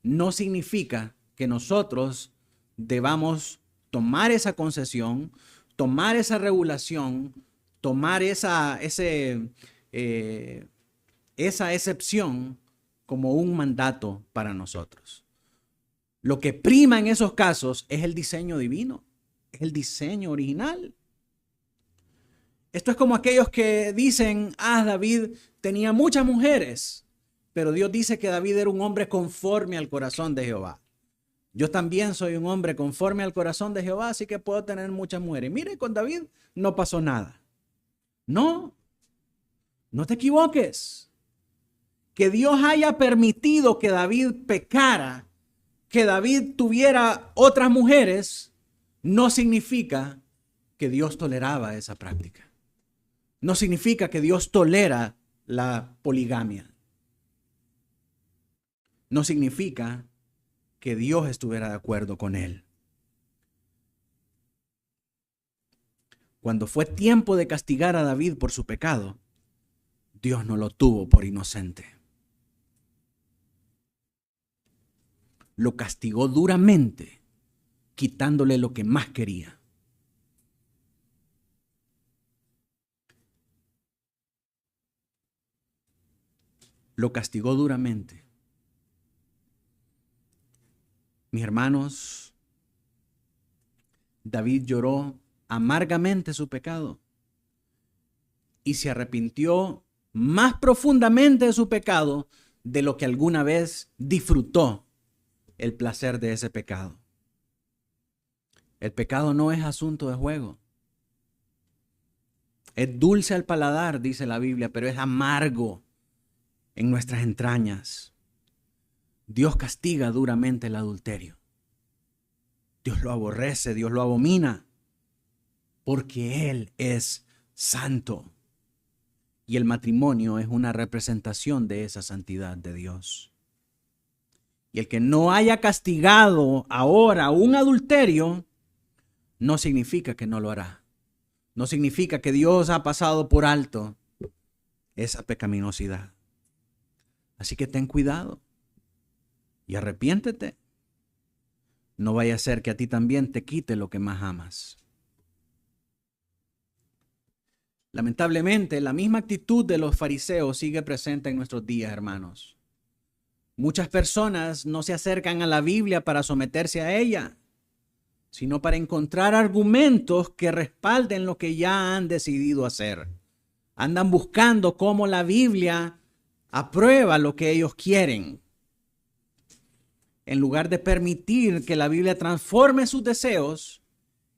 no significa que nosotros debamos tomar esa concesión, tomar esa regulación, tomar esa excepción como un mandato para nosotros. Lo que prima en esos casos es el diseño divino, es el diseño original. Esto es como aquellos que dicen, David tenía muchas mujeres, pero Dios dice que David era un hombre conforme al corazón de Jehová. Yo también soy un hombre conforme al corazón de Jehová, así que puedo tener muchas mujeres. Mire, con David no pasó nada. No te equivoques. Que Dios haya permitido que David pecara, que David tuviera otras mujeres, no significa que Dios toleraba esa práctica. No significa que Dios tolera la poligamia. No significa que Dios estuviera de acuerdo con él. cuando fue tiempo de castigar a David por su pecado, Dios no lo tuvo por inocente. Lo castigó duramente, quitándole lo que más quería. Lo castigó duramente. Mis hermanos, David lloró amargamente su pecado y se arrepintió más profundamente de su pecado de lo que alguna vez disfrutó el placer de ese pecado. El pecado no es asunto de juego. Es dulce al paladar, dice la Biblia, pero es amargo en nuestras entrañas. Dios castiga duramente el adulterio. Dios lo aborrece, Dios lo abomina, porque Él es santo. Y el matrimonio es una representación de esa santidad de Dios. Y el que no haya castigado ahora un adulterio, no significa que no lo hará. No significa que Dios ha pasado por alto esa pecaminosidad. Así que ten cuidado y arrepiéntete. No vaya a ser que a ti también te quite lo que más amas. Lamentablemente, la misma actitud de los fariseos sigue presente en nuestros días, hermanos. Muchas personas no se acercan a la Biblia para someterse a ella, sino para encontrar argumentos que respalden lo que ya han decidido hacer. Andan buscando cómo la Biblia aprueba lo que ellos quieren. En lugar de permitir que la Biblia transforme sus deseos,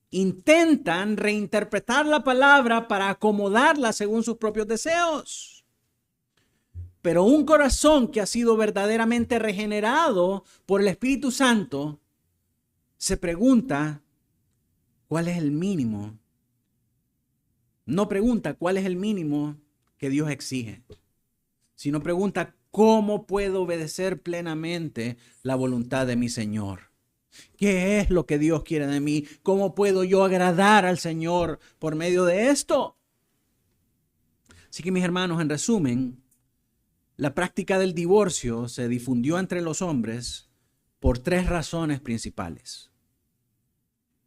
intentan reinterpretar la palabra para acomodarla según sus propios deseos. Pero un corazón que ha sido verdaderamente regenerado por el Espíritu Santo se pregunta, ¿cuál es el mínimo? No pregunta cuál es el mínimo que Dios exige, sino pregunta, ¿cómo puedo obedecer plenamente la voluntad de mi Señor? ¿Qué es lo que Dios quiere de mí? ¿Cómo puedo yo agradar al Señor por medio de esto? Así que mis hermanos, en resumen, la práctica del divorcio se difundió entre los hombres por 3 razones principales.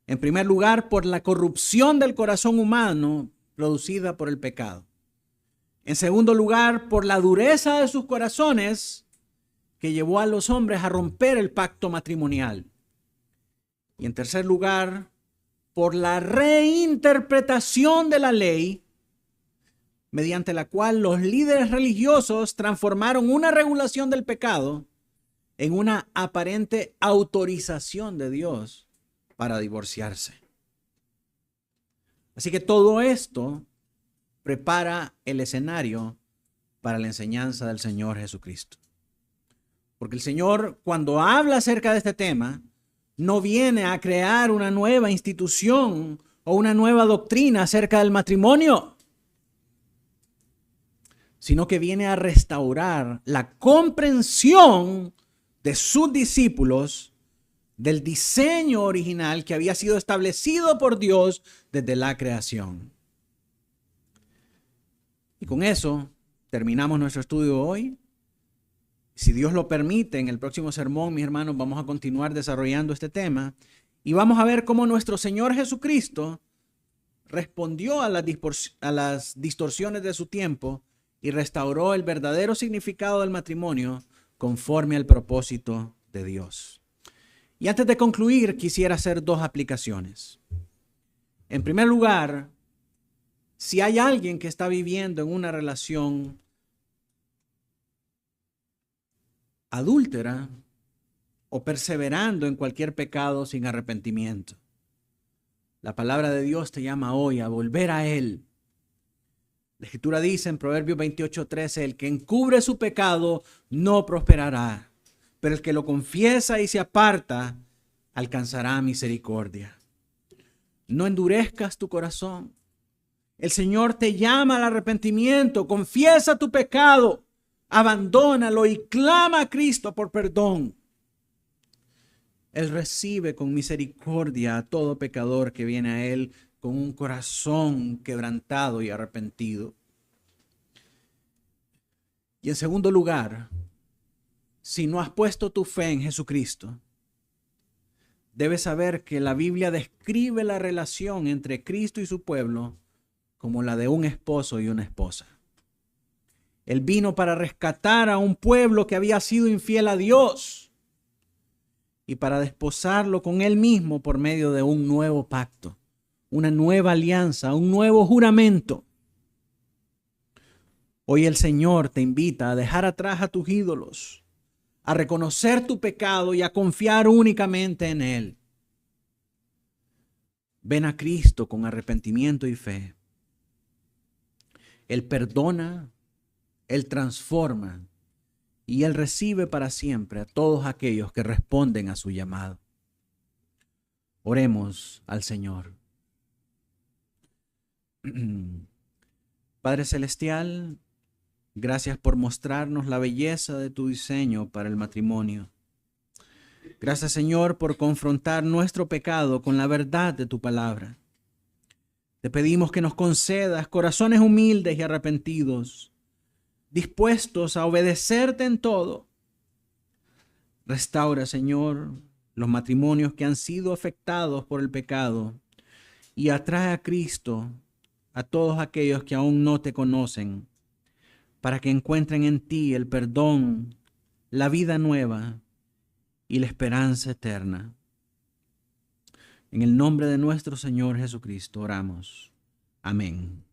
En primer lugar, por la corrupción del corazón humano producida por el pecado. En segundo lugar, por la dureza de sus corazones que llevó a los hombres a romper el pacto matrimonial. Y en tercer lugar, por la reinterpretación de la ley, mediante la cual los líderes religiosos transformaron una regulación del pecado en una aparente autorización de Dios para divorciarse. Así que todo esto prepara el escenario para la enseñanza del Señor Jesucristo. Porque el Señor, cuando habla acerca de este tema, no viene a crear una nueva institución o una nueva doctrina acerca del matrimonio, sino que viene a restaurar la comprensión de sus discípulos del diseño original que había sido establecido por Dios desde la creación. Y con eso terminamos nuestro estudio hoy. Si Dios lo permite, en el próximo sermón, mis hermanos, vamos a continuar desarrollando este tema y vamos a ver cómo nuestro Señor Jesucristo respondió a las distorsiones de su tiempo y restauró el verdadero significado del matrimonio conforme al propósito de Dios. Y antes de concluir, quisiera hacer 2 aplicaciones. En primer lugar, si hay alguien que está viviendo en una relación adúltera o perseverando en cualquier pecado sin arrepentimiento, la palabra de Dios te llama hoy a volver a Él. La Escritura dice en Proverbios 28:13, el que encubre su pecado no prosperará, pero el que lo confiesa y se aparta alcanzará misericordia. No endurezcas tu corazón. El Señor te llama al arrepentimiento, confiesa tu pecado, abandónalo y clama a Cristo por perdón. Él recibe con misericordia a todo pecador que viene a Él con un corazón quebrantado y arrepentido. Y en segundo lugar, si no has puesto tu fe en Jesucristo, debes saber que la Biblia describe la relación entre Cristo y su pueblo como la de un esposo y una esposa. Él vino para rescatar a un pueblo que había sido infiel a Dios y para desposarlo con Él mismo por medio de un nuevo pacto, una nueva alianza, un nuevo juramento. Hoy el Señor te invita a dejar atrás a tus ídolos, a reconocer tu pecado y a confiar únicamente en Él. Ven a Cristo con arrepentimiento y fe. Él perdona, Él transforma y Él recibe para siempre a todos aquellos que responden a su llamado. Oremos al Señor. Padre Celestial, gracias por mostrarnos la belleza de tu diseño para el matrimonio. Gracias, Señor, por confrontar nuestro pecado con la verdad de tu palabra. Te pedimos que nos concedas corazones humildes y arrepentidos, dispuestos a obedecerte en todo. Restaura, Señor, los matrimonios que han sido afectados por el pecado y atrae a Cristo a todos aquellos que aún no te conocen, para que encuentren en ti el perdón, la vida nueva y la esperanza eterna. En el nombre de nuestro Señor Jesucristo oramos. Amén.